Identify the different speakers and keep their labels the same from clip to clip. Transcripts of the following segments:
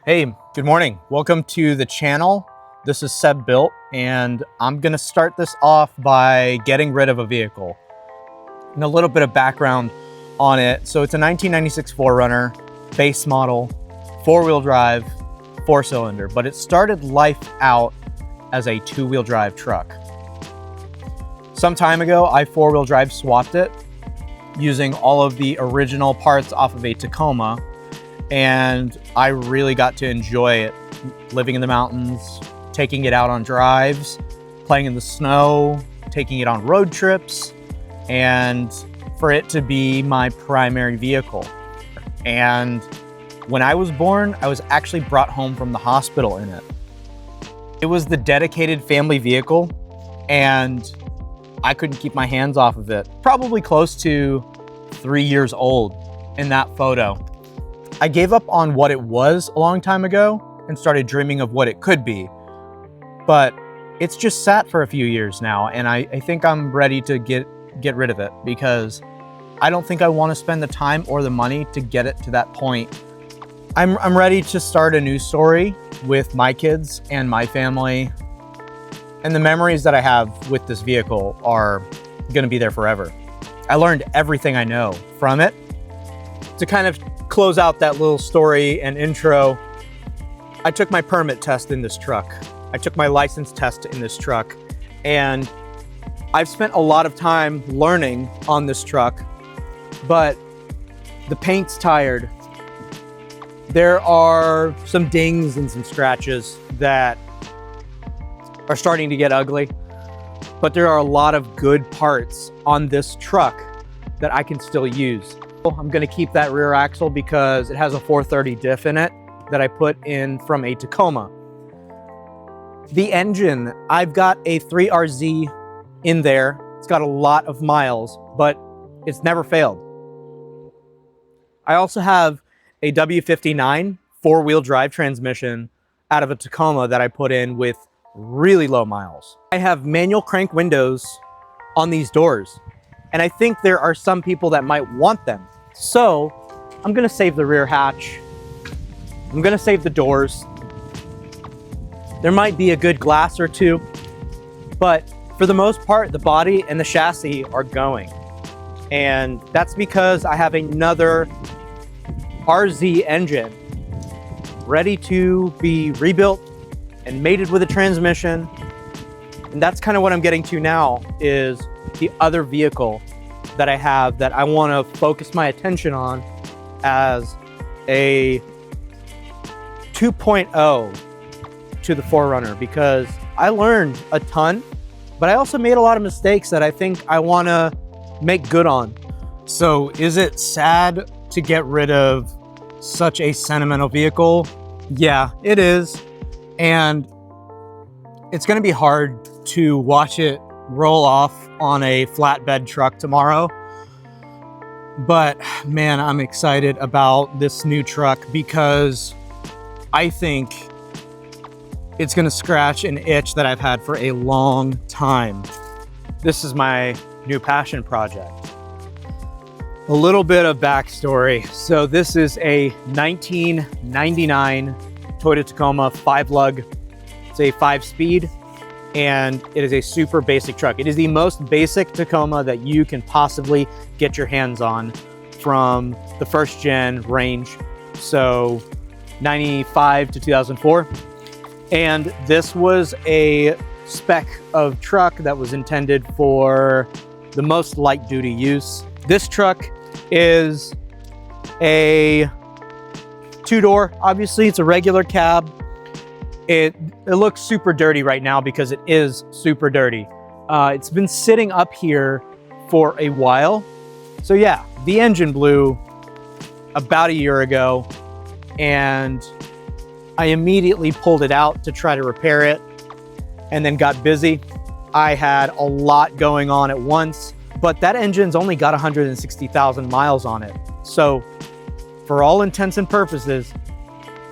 Speaker 1: Hey, good morning. Welcome to the channel. This is Seb Built, and I'm gonna start this off by getting rid of a vehicle. And a little bit of background on it. So it's a 1996 4Runner, base model, four-wheel drive, four-cylinder, but it started life out as a two-wheel drive truck. Some time ago, I four-wheel drive swapped it using all of the original parts off of a Tacoma, and I really got to enjoy it. Living in the mountains, taking it out on drives, playing in the snow, taking it on road trips, and for it to be my primary vehicle. And when I was born, I was actually brought home from the hospital in it. It was the dedicated family vehicle, and I couldn't keep my hands off of it. Probably close to 3 years old in that photo. I gave up on what it was a long time ago and started dreaming of what it could be. But it's just sat for a few years now, and I think I'm ready to get rid of it because I don't think I want to spend the time or the money to get it to that point. I'm ready to start a new story with my kids and my family. And the memories that I have with this vehicle are going to be there forever. I learned everything I know from it. To kind of close out that little story and intro, I took my permit test in this truck. I took my license test in this truck, and I've spent a lot of time learning on this truck, but the paint's tired. There are some dings and some scratches that are starting to get ugly, but there are a lot of good parts on this truck that I can still use. I'm gonna keep that rear axle because it has a 430 diff in it that I put in from a Tacoma. The engine, I've got a 3RZ in there. It's got a lot of miles, but it's never failed. I also have a W59 four-wheel drive transmission out of a Tacoma that I put in with really low miles. I have manual crank windows on these doors, and I think there are some people that might want them. So I'm gonna save the rear hatch. I'm gonna save the doors. There might be a good glass or two, but for the most part, the body and the chassis are going. And that's because I have another RZ engine ready to be rebuilt and mated with a transmission. And that's kind of what I'm getting to now, is the other vehicle that I have that I want to focus my attention on as a 2.0 to the 4Runner, because I learned a ton, but I also made a lot of mistakes that I think I want to make good on. So is it sad to get rid of such a sentimental vehicle? Yeah, it is. And it's going to be hard to watch it roll off on a flatbed truck tomorrow. But man, I'm excited about this new truck because I think it's going to scratch an itch that I've had for a long time. This is my new passion project. A little bit of backstory. So this is a 1999 Toyota Tacoma 5-lug. It's a 5-speed, and it is a super basic truck. It is the most basic Tacoma that you can possibly get your hands on from the first gen range. So 95 to 2004. And this was a spec of truck that was intended for the most light duty use. This truck is a two-door. Obviously it's a regular cab. It looks super dirty right now because it is super dirty. It's been sitting up here for a while. So yeah, the engine blew about a year ago, and I immediately pulled it out to try to repair it and then got busy. I had a lot going on at once, but that engine's only got 160,000 miles on it. So for all intents and purposes,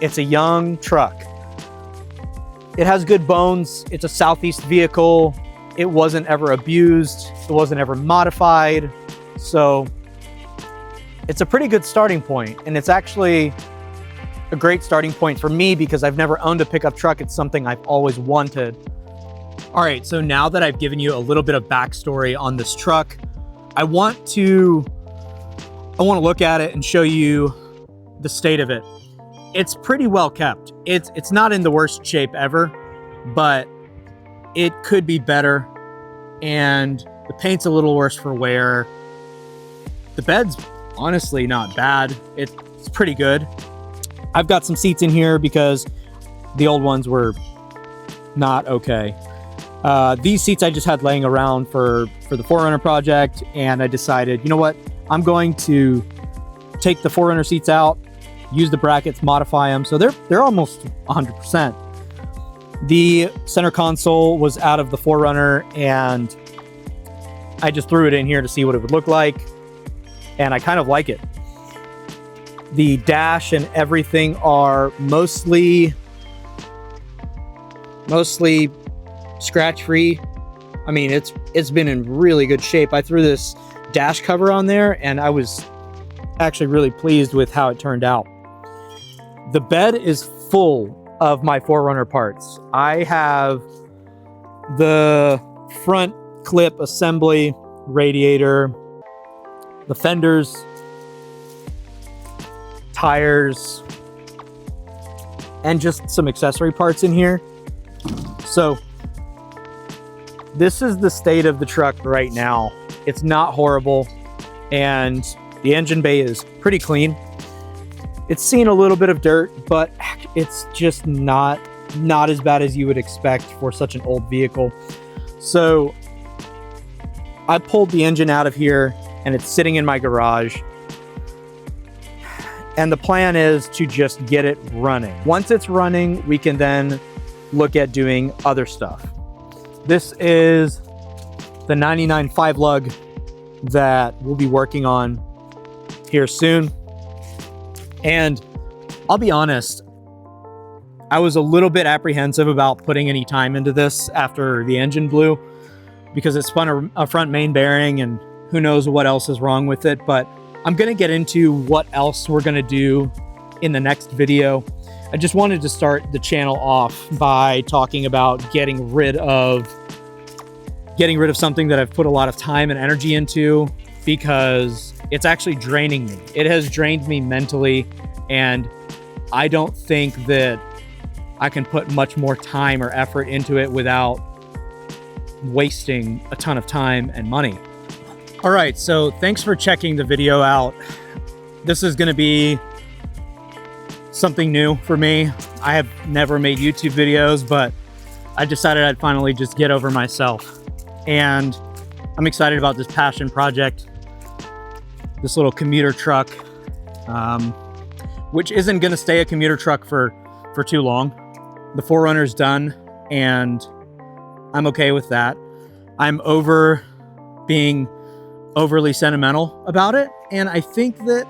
Speaker 1: it's a young truck. It has good bones. It's a Southeast vehicle. It wasn't ever abused. It wasn't ever modified. So it's a pretty good starting point. And it's actually a great starting point for me because I've never owned a pickup truck. It's something I've always wanted. All right, so now that I've given you a little bit of backstory on this truck, I want to look at it and show you the state of it. It's pretty well kept. It's not in the worst shape ever, but it could be better. And the paint's a little worse for wear. The bed's honestly not bad. It's pretty good. I've got some seats in here because the old ones were not okay. These seats I just had laying around for the 4Runner project, and I decided, you know what? I'm going to take the 4Runner seats out, use the brackets, modify them. So they're almost 100%. The center console was out of the 4Runner, and I just threw it in here to see what it would look like, and I kind of like it. The dash and everything are mostly scratch-free. I mean, it's been in really good shape. I threw this dash cover on there, and I was actually really pleased with how it turned out. The bed is full of my 4Runner parts. I have the front clip assembly, radiator, the fenders, tires, and just some accessory parts in here. So this is the state of the truck right now. It's not horrible, and the engine bay is pretty clean. It's seen a little bit of dirt, but it's just not as bad as you would expect for such an old vehicle. So I pulled the engine out of here, and it's sitting in my garage. And the plan is to just get it running. Once it's running, we can then look at doing other stuff. This is the 99 5-lug that we'll be working on here soon. And I'll be honest, I was a little bit apprehensive about putting any time into this after the engine blew, because it spun a front main bearing and who knows what else is wrong with it. But I'm going to get into what else we're going to do in the next video. I just wanted to start the channel off by talking about getting rid of something that I've put a lot of time and energy into, because it's actually draining me. It has drained me mentally, and I don't think that I can put much more time or effort into it without wasting a ton of time and money. All right, so thanks for checking the video out. This is going to be something new for me. I have never made YouTube videos, but I decided I'd finally just get over myself. And I'm excited about this passion project, this little commuter truck, which isn't going to stay a commuter truck for too long. The 4Runner's done, and I'm okay with that. I'm over being overly sentimental about it, and I think that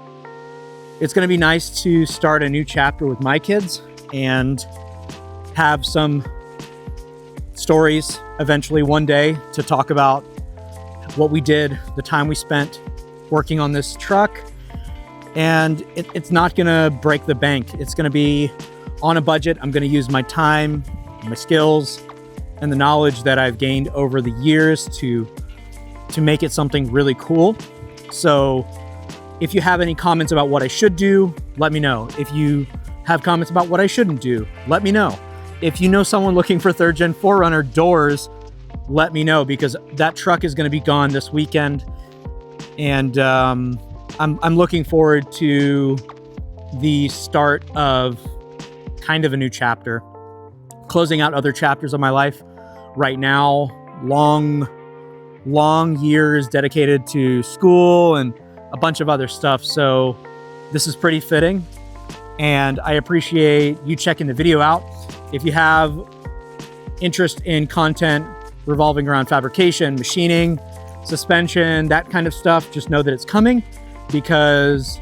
Speaker 1: it's going to be nice to start a new chapter with my kids and have some stories eventually one day to talk about what we did, the time we spent working on this truck. And it's not going to break the bank. It's going to be on a budget. I'm going to use my time, my skills, and the knowledge that I've gained over the years to make it something really cool. So if you have any comments about what I should do, let me know. If you have comments about what I shouldn't do, let me know. If you know someone looking for 3rd Gen 4Runner doors, let me know, because that truck is going to be gone this weekend. And I'm looking forward to the start of kind of a new chapter, closing out other chapters of my life. Right now, long years dedicated to school and a bunch of other stuff. So this is pretty fitting, and I appreciate you checking the video out. If you have interest in content revolving around fabrication, machining, suspension, that kind of stuff, just know that it's coming, because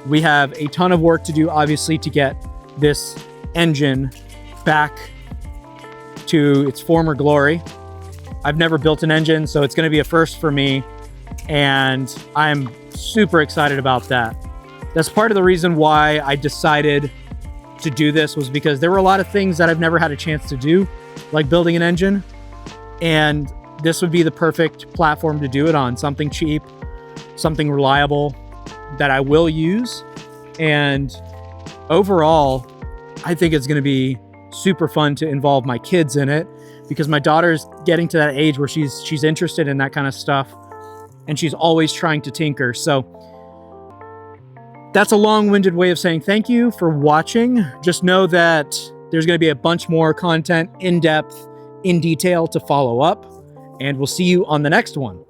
Speaker 1: we have a ton of work to do, obviously, to get this engine back to its former glory. I've never built an engine, so it's going to be a first for me, and I'm super excited about that. That's part of the reason why I decided to do this was because there were a lot of things that I've never had a chance to do, like building an engine. And this would be the perfect platform to do it on. Something cheap, something reliable that I will use. And overall, I think it's going to be super fun to involve my kids in it, because my daughter's getting to that age where she's interested in that kind of stuff, and she's always trying to tinker. So that's a long-winded way of saying thank you for watching. Just know that there's going to be a bunch more content, in depth, in detail, to follow up, and we'll see you on the next one.